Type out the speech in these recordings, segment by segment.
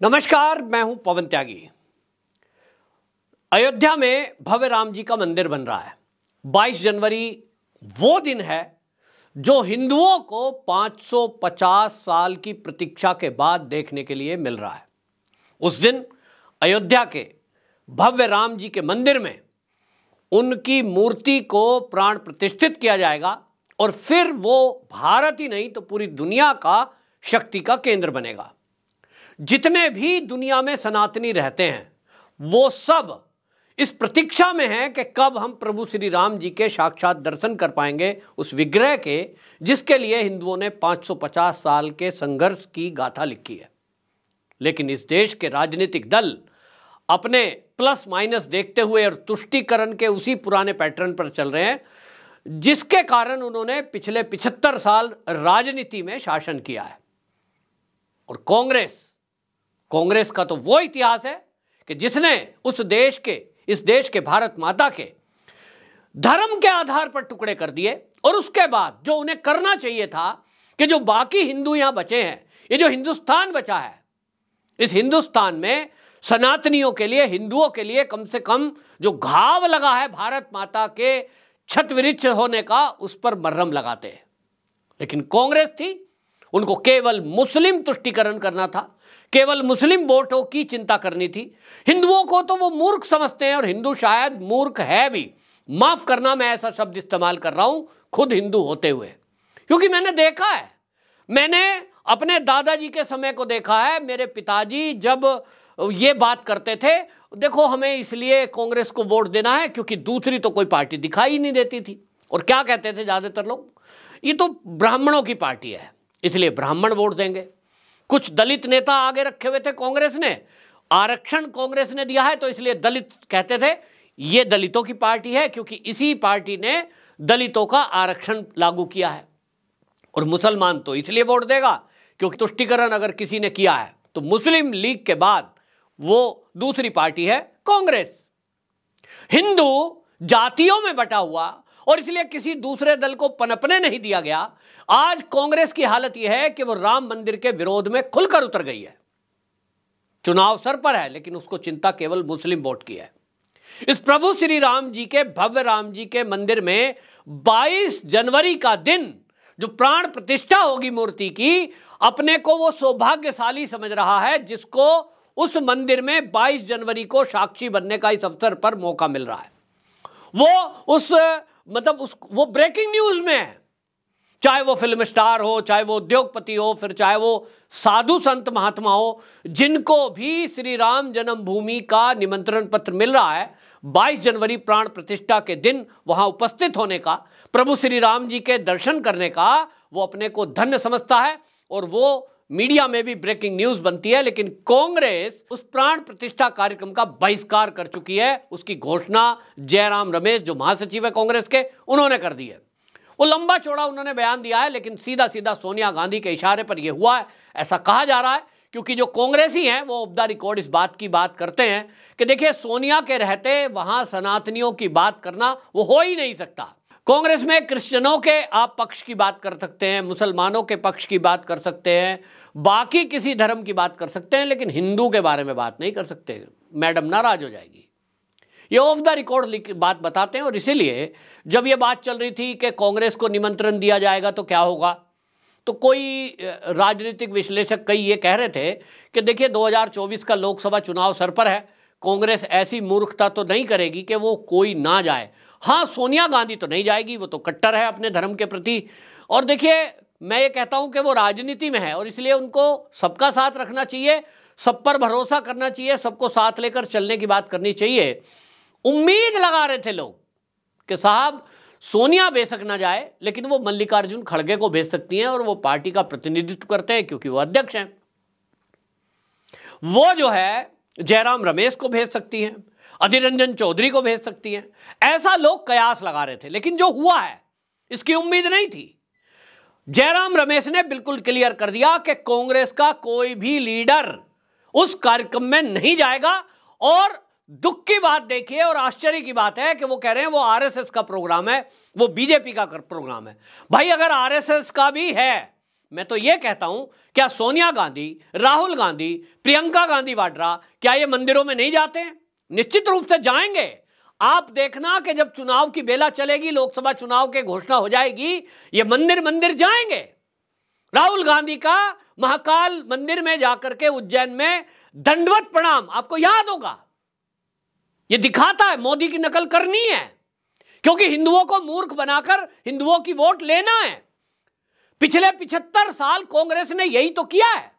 नमस्कार, मैं हूं पवन त्यागी। अयोध्या में भव्य राम जी का मंदिर बन रहा है। 22 जनवरी वो दिन है जो हिंदुओं को 550 साल की प्रतीक्षा के बाद देखने के लिए मिल रहा है। उस दिन अयोध्या के भव्य राम जी के मंदिर में उनकी मूर्ति को प्राण प्रतिष्ठित किया जाएगा और फिर वो भारत ही नहीं तो पूरी दुनिया का शक्ति का केंद्र बनेगा। जितने भी दुनिया में सनातनी रहते हैं वो सब इस प्रतीक्षा में हैं कि कब हम प्रभु श्री राम जी के साक्षात दर्शन कर पाएंगे, उस विग्रह के जिसके लिए हिंदुओं ने 550 साल के संघर्ष की गाथा लिखी है। लेकिन इस देश के राजनीतिक दल अपने प्लस माइनस देखते हुए और तुष्टीकरण के उसी पुराने पैटर्न पर चल रहे हैं जिसके कारण उन्होंने पिछले 75 साल राजनीति में शासन किया है। और कांग्रेस का तो वो इतिहास है कि जिसने इस देश के भारत माता के धर्म के आधार पर टुकड़े कर दिए और उसके बाद जो उन्हें करना चाहिए था कि जो बाकी हिंदू यहां बचे हैं, ये जो हिंदुस्तान बचा है, इस हिंदुस्तान में सनातनियों के लिए, हिंदुओं के लिए कम से कम जो घाव लगा है भारत माता के छतवृक्ष होने का, उस पर मरहम लगाते हैं। लेकिन कांग्रेस थी, उनको केवल मुस्लिम तुष्टीकरण करना था, केवल मुस्लिम वोटों की चिंता करनी थी। हिंदुओं को तो वो मूर्ख समझते हैं और हिंदू शायद मूर्ख है भी। माफ करना, मैं ऐसा शब्द इस्तेमाल कर रहा हूं खुद हिंदू होते हुए, क्योंकि मैंने देखा है, मैंने अपने दादाजी के समय को देखा है। मेरे पिताजी जब ये बात करते थे, देखो हमें इसलिए कांग्रेस को वोट देना है क्योंकि दूसरी तो कोई पार्टी दिखाई ही नहीं देती थी। और क्या कहते थे ज्यादातर लोग, ये तो ब्राह्मणों की पार्टी है इसलिए ब्राह्मण वोट देंगे। कुछ दलित नेता आगे रखे हुए थे कांग्रेस ने, आरक्षण कांग्रेस ने दिया है तो इसलिए दलित कहते थे ये दलितों की पार्टी है क्योंकि इसी पार्टी ने दलितों का आरक्षण लागू किया है। और मुसलमान तो इसलिए वोट देगा क्योंकि तुष्टीकरण अगर किसी ने किया है तो मुस्लिम लीग के बाद वो दूसरी पार्टी है कांग्रेस। हिंदू जातियों में बटा हुआ और इसलिए किसी दूसरे दल को पनपने नहीं दिया गया। आज कांग्रेस की हालत यह है कि वो राम मंदिर के विरोध में खुलकर उतर गई है। चुनाव सर पर है लेकिन उसको चिंता केवल मुस्लिम वोट की है। इस प्रभु श्री राम जी के भव्य राम जी के मंदिर में 22 जनवरी का दिन जो प्राण प्रतिष्ठा होगी मूर्ति की, अपने को वो सौभाग्यशाली समझ रहा है जिसको उस मंदिर में 22 जनवरी को साक्षी बनने का इस अवसर पर मौका मिल रहा है। वो ब्रेकिंग न्यूज में है, चाहे वो फिल्म स्टार हो, चाहे वो उद्योगपति हो, फिर चाहे वो साधु संत महात्मा हो, जिनको भी श्री राम जन्मभूमि का निमंत्रण पत्र मिल रहा है 22 जनवरी प्राण प्रतिष्ठा के दिन वहां उपस्थित होने का, प्रभु श्री राम जी के दर्शन करने का, वो अपने को धन्य समझता है और वो मीडिया में भी ब्रेकिंग न्यूज बनती है। लेकिन कांग्रेस उस प्राण प्रतिष्ठा कार्यक्रम का बहिष्कार कर चुकी है। उसकी घोषणा जयराम रमेश जो महासचिव है कांग्रेस के, उन्होंने कर दी है। वो लंबा चौड़ा उन्होंने बयान दिया है लेकिन सीधा सीधा सोनिया गांधी के इशारे पर यह हुआ है, ऐसा कहा जा रहा है। क्योंकि जो कांग्रेसी हैं वो ऑफ द रिकॉर्ड इस बात की बात करते हैं कि देखिए सोनिया के रहते वहां सनातनियों की बात करना वो हो ही नहीं सकता। कांग्रेस में क्रिश्चियनों के आप पक्ष की बात कर सकते हैं, मुसलमानों के पक्ष की बात कर सकते हैं, बाकी किसी धर्म की बात कर सकते हैं, लेकिन हिंदू के बारे में बात नहीं कर सकते, मैडम नाराज हो जाएगी। ये ऑफ द रिकॉर्ड बात बताते हैं। और इसीलिए जब ये बात चल रही थी कि कांग्रेस को निमंत्रण दिया जाएगा तो क्या होगा, तो कोई राजनीतिक विश्लेषक कई ये कह रहे थे कि देखिए 2024 का लोकसभा चुनाव सर पर है, कांग्रेस ऐसी मूर्खता तो नहीं करेगी कि वो कोई ना जाए। हाँ, सोनिया गांधी तो नहीं जाएगी, वो तो कट्टर है अपने धर्म के प्रति। और देखिए मैं ये कहता हूं कि वो राजनीति में है और इसलिए उनको सबका साथ रखना चाहिए, सब पर भरोसा करना चाहिए, सबको साथ लेकर चलने की बात करनी चाहिए। उम्मीद लगा रहे थे लोग कि साहब सोनिया बेशक ना जाए लेकिन वो मल्लिकार्जुन खड़गे को भेज सकती हैं और वो पार्टी का प्रतिनिधित्व करते हैं क्योंकि वो अध्यक्ष हैं। वो जो है जयराम रमेश को भेज सकती हैं, अधीर रंजन चौधरी को भेज सकती हैं, ऐसा लोग कयास लगा रहे थे। लेकिन जो हुआ है इसकी उम्मीद नहीं थी। जयराम रमेश ने बिल्कुल क्लियर कर दिया कि कांग्रेस का कोई भी लीडर उस कार्यक्रम में नहीं जाएगा। और दुख की बात देखिए और आश्चर्य की बात है कि वो कह रहे हैं वो आरएसएस का प्रोग्राम है, वो बीजेपी का प्रोग्राम है। भाई अगर आरएसएस का भी है मैं तो यह कहता हूं, क्या सोनिया गांधी, राहुल गांधी, प्रियंका गांधी वाड्रा क्या ये मंदिरों में नहीं जाते हैं? निश्चित रूप से जाएंगे। आप देखना कि जब चुनाव की बेला चलेगी, लोकसभा चुनाव की घोषणा हो जाएगी, ये मंदिर मंदिर जाएंगे। राहुल गांधी का महाकाल मंदिर में जाकर के उज्जैन में दंडवत प्रणाम, आपको याद होगा, ये दिखाता है मोदी की नकल करनी है, क्योंकि हिंदुओं को मूर्ख बनाकर हिंदुओं की वोट लेना है। पिछले 75 साल कांग्रेस ने यही तो किया है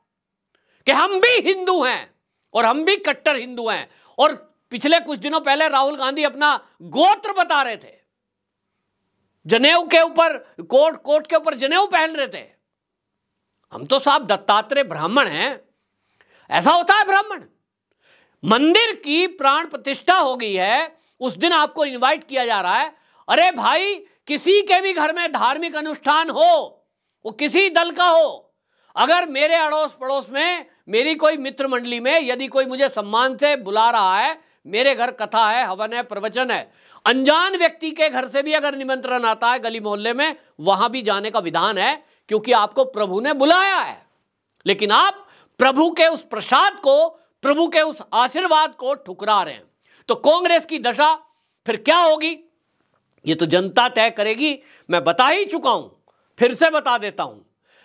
कि हम भी हिंदू हैं और हम भी कट्टर हिंदू हैं। और पिछले कुछ दिनों पहले राहुल गांधी अपना गोत्र बता रहे थे, जनेऊ के ऊपर कोट के ऊपर जनेऊ पहन रहे थे। हम तो साहब दत्तात्रेय ब्राह्मण हैं, ऐसा होता है ब्राह्मण। मंदिर की प्राण प्रतिष्ठा हो गई है, उस दिन आपको इनवाइट किया जा रहा है। अरे भाई, किसी के भी घर में धार्मिक अनुष्ठान हो, वो किसी दल का हो, अगर मेरे अड़ोस पड़ोस में, मेरी कोई मित्र मंडली में यदि कोई मुझे सम्मान से बुला रहा है, मेरे घर कथा है, हवन है, प्रवचन है, अनजान व्यक्ति के घर से भी अगर निमंत्रण आता है गली मोहल्ले में, वहां भी जाने का विधान है, क्योंकि आपको प्रभु ने बुलाया है। लेकिन आप प्रभु के उस प्रसाद को, प्रभु के उस आशीर्वाद को ठुकरा रहे हैं। तो कांग्रेस की दशा फिर क्या होगी, ये तो जनता तय करेगी। मैं बता ही चुका हूं, फिर से बता देता हूं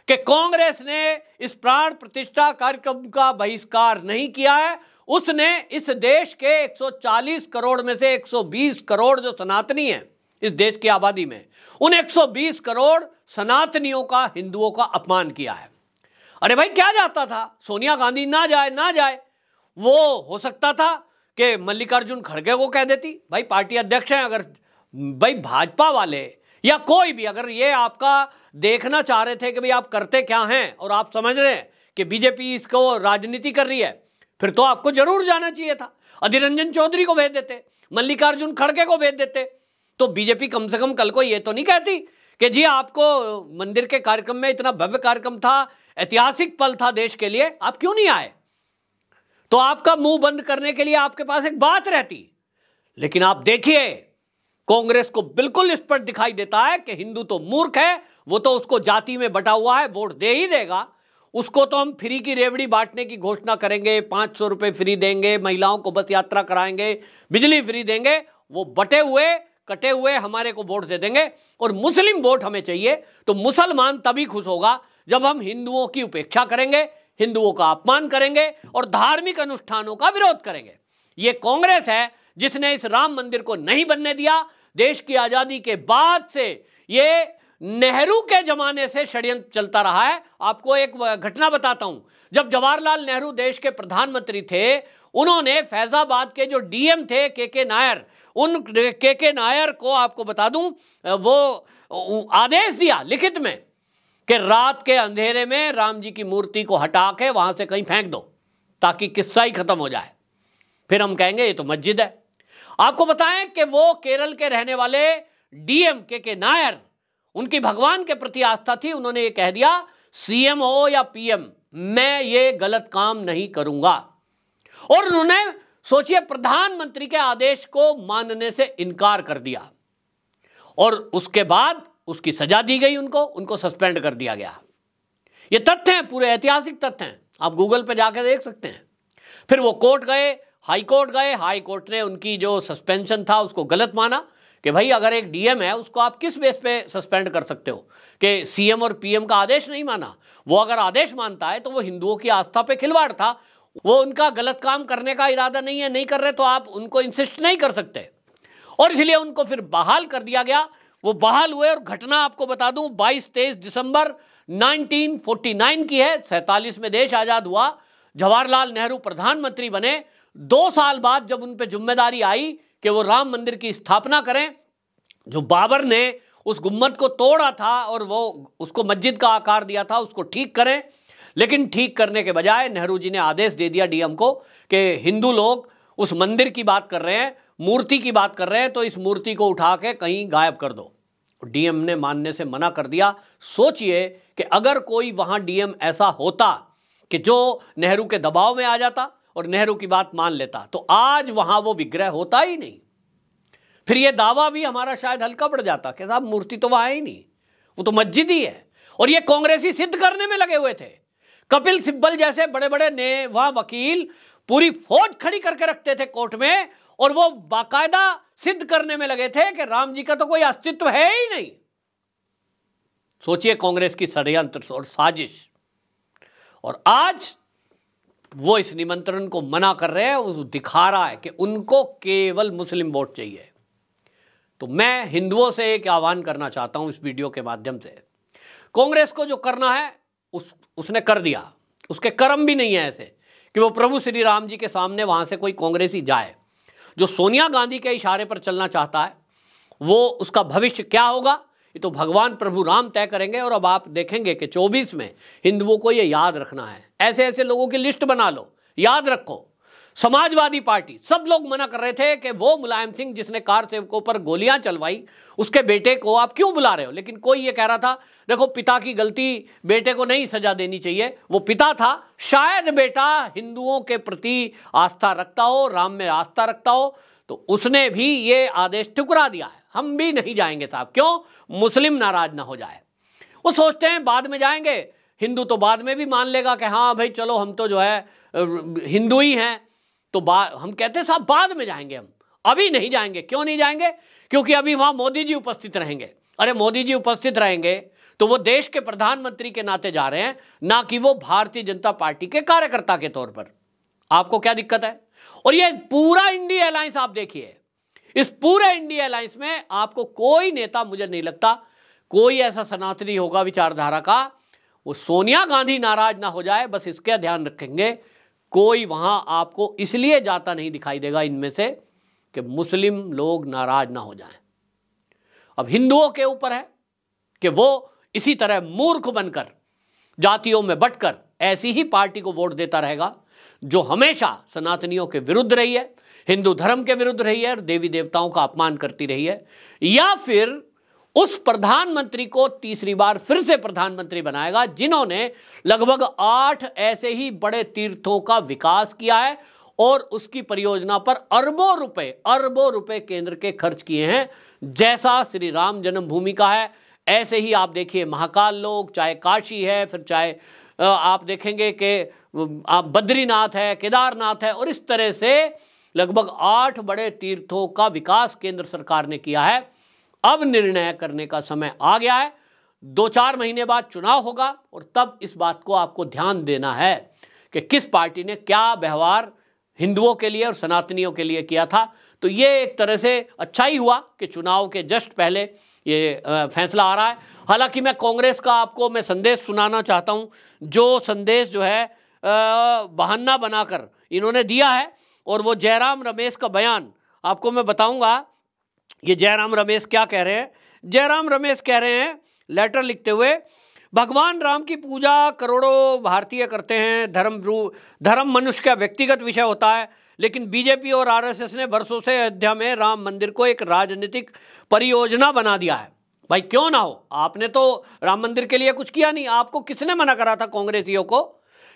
कि कांग्रेस ने इस प्राण प्रतिष्ठा कार्यक्रम का बहिष्कार नहीं किया है। उसने इस देश के 140 करोड़ में से 120 करोड़ जो सनातनी हैं इस देश की आबादी में, उन 120 करोड़ सनातनियों का, हिंदुओं का अपमान किया है। अरे भाई, क्या जाता था, सोनिया गांधी ना जाए, वो हो सकता था कि मल्लिकार्जुन खड़गे को कह देती, भाई पार्टी अध्यक्ष हैं, अगर भाई भाजपा वाले या कोई भी अगर ये आपका देखना चाह रहे थे कि भाई आप करते क्या हैं और आप समझ रहे हैं कि बीजेपी इसको राजनीति कर रही है, फिर तो आपको जरूर जाना चाहिए था। अधीर रंजन चौधरी को भेज देते, मल्लिकार्जुन खड़गे को भेज देते, तो बीजेपी कम से कम कल को ये तो नहीं कहती कि जी आपको मंदिर के कार्यक्रम में, इतना भव्य कार्यक्रम था, ऐतिहासिक पल था देश के लिए, आप क्यों नहीं आए? तो आपका मुंह बंद करने के लिए आपके पास एक बात रहती। लेकिन आप देखिए, कांग्रेस को बिल्कुल स्पष्ट दिखाई देता है कि हिंदू तो मूर्ख है, वो तो उसको जाति में बटा हुआ है, वोट दे ही देगा। उसको तो हम फ्री की रेवड़ी बांटने की घोषणा करेंगे, 500 रुपए फ्री देंगे, महिलाओं को बस यात्रा कराएंगे, बिजली फ्री देंगे, वो बटे हुए कटे हुए हमारे को वोट दे देंगे। और मुस्लिम वोट हमें चाहिए, तो मुसलमान तभी खुश होगा जब हम हिंदुओं की उपेक्षा करेंगे, हिंदुओं का अपमान करेंगे और धार्मिक अनुष्ठानों का विरोध करेंगे। ये कांग्रेस है जिसने इस राम मंदिर को नहीं बनने दिया। देश की आजादी के बाद से ये नेहरू के जमाने से षड्यंत्र चलता रहा है। आपको एक घटना बताता हूं, जब जवाहरलाल नेहरू देश के प्रधानमंत्री थे, उन्होंने फैजाबाद के जो डीएम थे के नायर, उन के नायर को आपको बता दूं, वो आदेश दिया लिखित में कि रात के अंधेरे में राम जी की मूर्ति को हटा के वहां से कहीं फेंक दो, ताकि किस्सा ही खत्म हो जाए। फिर हम कहेंगे ये तो मस्जिद है। आपको बताएं कि वो केरल के रहने वाले डीएम के नायर, उनकी भगवान के प्रति आस्था थी। उन्होंने ये कह दिया, सीएम हो या पीएम, मैं ये गलत काम नहीं करूंगा। और उन्होंने, सोचिए, प्रधानमंत्री के आदेश को मानने से इनकार कर दिया और उसके बाद उसकी सजा दी गई, उनको सस्पेंड कर दिया गया। ये तथ्य हैं, पूरे ऐतिहासिक तथ्य हैं, आप गूगल पे जाकर देख सकते हैं। फिर वो कोर्ट गए, हाई कोर्ट गए, हाई कोर्ट ने उनकी जो सस्पेंशन था उसको गलत माना कि भाई अगर एक डीएम है उसको आप किस बेस पे सस्पेंड कर सकते हो, कि सीएम और पीएम का आदेश नहीं माना। वो अगर आदेश मानता है तो वो हिंदुओं की आस्था पे खिलवाड़ था, वो उनका गलत काम करने का इरादा नहीं है, नहीं कर रहे तो आप उनको इंसिस्ट नहीं कर सकते। और इसलिए उनको फिर बहाल कर दिया गया। वो बहाल हुए और घटना आपको बता दूं 22-23 दिसंबर 1949 की है। 47 में देश आजाद हुआ, जवाहरलाल नेहरू प्रधानमंत्री बने। 2 साल बाद जब उन पर जिम्मेदारी आई कि वो राम मंदिर की स्थापना करें, जो बाबर ने उस गुम्मद को तोड़ा था और वो उसको मस्जिद का आकार दिया था, उसको ठीक करें। लेकिन ठीक करने के बजाय नेहरू जी ने आदेश दे दिया डीएम को कि हिंदू लोग उस मंदिर की बात कर रहे हैं, मूर्ति की बात कर रहे हैं, तो इस मूर्ति को उठा के कहीं गायब कर दो। डीएम ने मानने से मना कर दिया। सोचिए कि अगर कोई वहां डीएम ऐसा होता कि जो नेहरू के दबाव में आ जाता और नेहरू की बात मान लेता, तो आज वहां वो विग्रह होता ही नहीं। फिर ये दावा भी हमारा शायद हल्का पड़ जाता कि साहब मूर्ति तो वहां ही नहीं, वो तो मस्जिद ही है। और ये कांग्रेसी सिद्ध करने में लगे हुए थे। कपिल सिब्बल जैसे बड़े बड़े ने वहां वकील पूरी फौज खड़ी करके रखते थे कोर्ट में, और वो बाकायदा सिद्ध करने में लगे थे कि राम जी का तो कोई अस्तित्व है ही नहीं। सोचिए कांग्रेस की षड्यंत्र और साजिश। और आज वो इस निमंत्रण को मना कर रहे हैं, वो दिखा रहा है कि उनको केवल मुस्लिम वोट चाहिए। तो मैं हिंदुओं से एक आह्वान करना चाहता हूं इस वीडियो के माध्यम से, कांग्रेस को जो करना है उसने कर दिया। उसके कर्म भी नहीं है ऐसे कि वो प्रभु श्री राम जी के सामने वहां से कोई कांग्रेसी जाए। जो सोनिया गांधी के इशारे पर चलना चाहता है वो उसका भविष्य क्या होगा ये तो भगवान प्रभु राम तय करेंगे। और अब आप देखेंगे कि 24 में हिंदुओं को ये याद रखना है। ऐसे ऐसे लोगों की लिस्ट बना लो, याद रखो। समाजवादी पार्टी सब लोग मना कर रहे थे कि वो मुलायम सिंह जिसने कार सेवकों पर गोलियां चलवाई उसके बेटे को आप क्यों बुला रहे हो। लेकिन कोई ये कह रहा था देखो पिता की गलती, बेटे को नहीं सजा देनी चाहिए। वो पिता था, शायद बेटा हिंदुओं के प्रति आस्था रखता हो, राम में आस्था रखता हो, तो उसने भी ये आदेश ठुकरा दिया है। हम भी नहीं जाएंगे साहब, क्यों? मुस्लिम नाराज ना हो जाए। वो सोचते हैं बाद में जाएंगे, हिंदू तो बाद में भी मान लेगा कि हाँ भाई चलो हम तो जो है हिंदू ही हैं। तो हम कहते हैं साहब बाद में जाएंगे, हम अभी नहीं जाएंगे। क्यों नहीं जाएंगे? क्योंकि अभी वहां मोदी जी उपस्थित रहेंगे। अरे मोदी जी उपस्थित रहेंगे तो वो देश के प्रधानमंत्री के नाते जा रहे हैं, ना कि वो भारतीय जनता पार्टी के कार्यकर्ता के तौर पर। आपको क्या दिक्कत है? और ये पूरा इंडिया अलायंस आप देखिए, इस पूरे इंडिया अलायंस में आपको कोई नेता, मुझे नहीं लगता कोई ऐसा सनातनी होगा विचारधारा का, वो सोनिया गांधी नाराज ना हो जाए बस इसका ध्यान रखेंगे। कोई वहां आपको इसलिए जाता नहीं दिखाई देगा इनमें से कि मुस्लिम लोग नाराज ना हो जाएं। अब हिंदुओं के ऊपर है कि वो इसी तरह मूर्ख बनकर, जातियों में बंटकर ऐसी ही पार्टी को वोट देता रहेगा जो हमेशा सनातनियों के विरुद्ध रही है, हिंदू धर्म के विरुद्ध रही है और देवी देवताओं का अपमान करती रही है, या फिर उस प्रधानमंत्री को तीसरी बार फिर से प्रधानमंत्री बनाएगा जिन्होंने लगभग 8 ऐसे ही बड़े तीर्थों का विकास किया है और उसकी परियोजना पर अरबों रुपए केंद्र के खर्च किए हैं। जैसा श्री राम जन्मभूमि का है ऐसे ही आप देखिए महाकाल लोक, चाहे काशी है, फिर चाहे आप देखेंगे कि आप बद्रीनाथ है, केदारनाथ है, और इस तरह से लगभग 8 बड़े तीर्थों का विकास केंद्र सरकार ने किया है। अब निर्णय करने का समय आ गया है। 2-4 महीने बाद चुनाव होगा और तब इस बात को आपको ध्यान देना है कि किस पार्टी ने क्या व्यवहार हिंदुओं के लिए और सनातनियों के लिए किया था। तो ये एक तरह से अच्छा ही हुआ कि चुनाव के जस्ट पहले ये फैसला आ रहा है। हालांकि मैं कांग्रेस का आपको मैं संदेश सुनाना चाहता हूं, जो संदेश जो है बहाना बनाकर इन्होंने दिया है, और वो जयराम रमेश का बयान आपको मैं बताऊंगा। ये जयराम रमेश क्या कह रहे हैं? जयराम रमेश कह रहे हैं लेटर लिखते हुए, भगवान राम की पूजा करोड़ों भारतीय करते हैं, धर्म मनुष्य का व्यक्तिगत विषय होता है, लेकिन बीजेपी और आरएसएस ने वर्षों से अयोध्या में राम मंदिर को एक राजनीतिक परियोजना बना दिया है। भाई क्यों ना हो, आपने तो राम मंदिर के लिए कुछ किया नहीं। आपको किसने मना करा था कांग्रेसियों को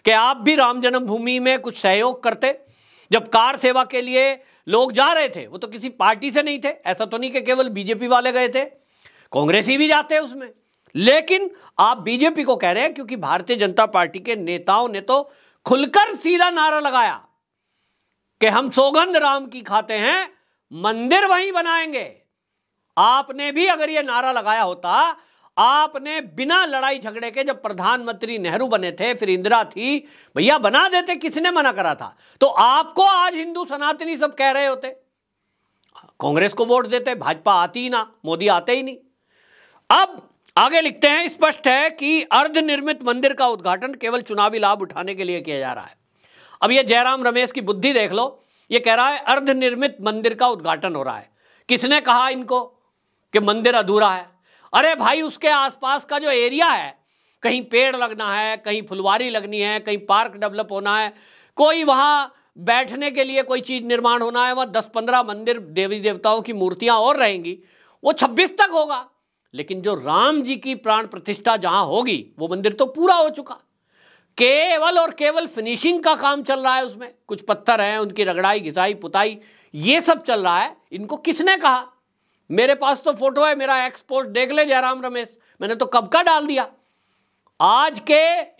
कि आप भी राम जन्मभूमि में कुछ सहयोग करते? जब कार सेवा के लिए लोग जा रहे थे वो तो किसी पार्टी से नहीं थे, ऐसा तो नहीं कि केवल बीजेपी वाले गए थे, कांग्रेसी भी जाते हैं उसमें। लेकिन आप बीजेपी को कह रहे हैं क्योंकि भारतीय जनता पार्टी के नेताओं ने तो खुलकर सीधा नारा लगाया कि हम सौगंध राम की खाते हैं, मंदिर वहीं बनाएंगे। आपने भी अगर यह नारा लगाया होता, आपने बिना लड़ाई झगड़े के, जब प्रधानमंत्री नेहरू बने थे, फिर इंदिरा थी, भैया बना देते, किसने मना करा था? तो आपको आज हिंदू सनातनी सब कह रहे होते, कांग्रेस को वोट देते, भाजपा आती ही ना, मोदी आते ही नहीं। अब आगे लिखते हैं, स्पष्ट है कि अर्धनिर्मित मंदिर का उद्घाटन केवल चुनावी लाभ उठाने के लिए किया जा रहा है। अब ये जयराम रमेश की बुद्धि देख लो, ये कह रहा है अर्धनिर्मित मंदिर का उद्घाटन हो रहा है। किसने कहा इनको कि मंदिर अधूरा है? अरे भाई उसके आसपास का जो एरिया है, कहीं पेड़ लगना है, कहीं फुलवारी लगनी है, कहीं पार्क डेवलप होना है, कोई वहां बैठने के लिए कोई चीज निर्माण होना है, वहां 10-15 मंदिर देवी देवताओं की मूर्तियां और रहेंगी, वो 26 तक होगा। लेकिन जो राम जी की प्राण प्रतिष्ठा जहां होगी वो मंदिर तो पूरा हो चुका, केवल और केवल फिनिशिंग का काम चल रहा है। उसमें कुछ पत्थर हैं, उनकी रगड़ाई, घिसाई, पुताई, ये सब चल रहा है। इनको किसने कहा? मेरे पास तो फोटो है, मेरा एक्स पोस्ट देख ले जयराम रमेश, मैंने तो कब का डाल दिया आज के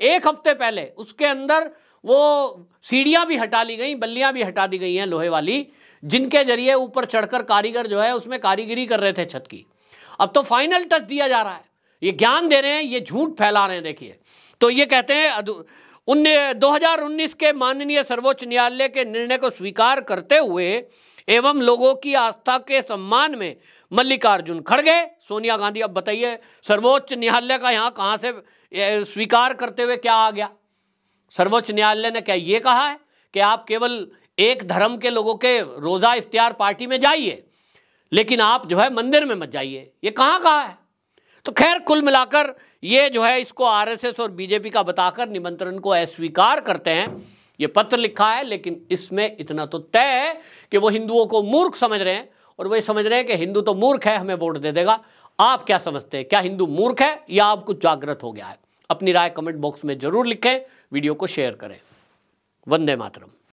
एक हफ्ते पहले उसके अंदर वो सीढ़ियां भी हटा ली गई, बल्लियां भी हटा दी गई हैं लोहे वाली, जिनके जरिए ऊपर चढ़कर कारीगर जो है उसमें कारीगरी कर रहे थे छत की। अब तो फाइनल टच दिया जा रहा है, ये ज्ञान दे रहे हैं, ये झूठ फैला रहे हैं। देखिए, तो ये कहते हैं 2019 के माननीय सर्वोच्च न्यायालय के निर्णय को स्वीकार करते हुए एवं लोगों की आस्था के सम्मान में मल्लिकार्जुन खड़गे, सोनिया गांधी। अब बताइए, सर्वोच्च न्यायालय का यहाँ कहाँ से स्वीकार करते हुए क्या आ गया? सर्वोच्च न्यायालय ने क्या ये कहा है कि आप केवल एक धर्म के लोगों के रोजा इफ्तियार पार्टी में जाइए, लेकिन आप जो है मंदिर में मत जाइए? ये कहाँ कहा है? तो खैर, कुल मिलाकर ये जो है इसको आरएसएस और बीजेपी का बताकर निमंत्रण को अस्वीकार करते हैं। ये पत्र लिखा है, लेकिन इसमें इतना तो तय है कि वो हिंदुओं को मूर्ख समझ रहे हैं, और वही समझ रहे हैं कि हिंदू तो मूर्ख है, हमें वोट दे देगा। आप क्या समझते हैं? क्या हिंदू मूर्ख है या अब कुछ जागृत हो गया है? अपनी राय कमेंट बॉक्स में जरूर लिखें, वीडियो को शेयर करें। वंदे मातरम।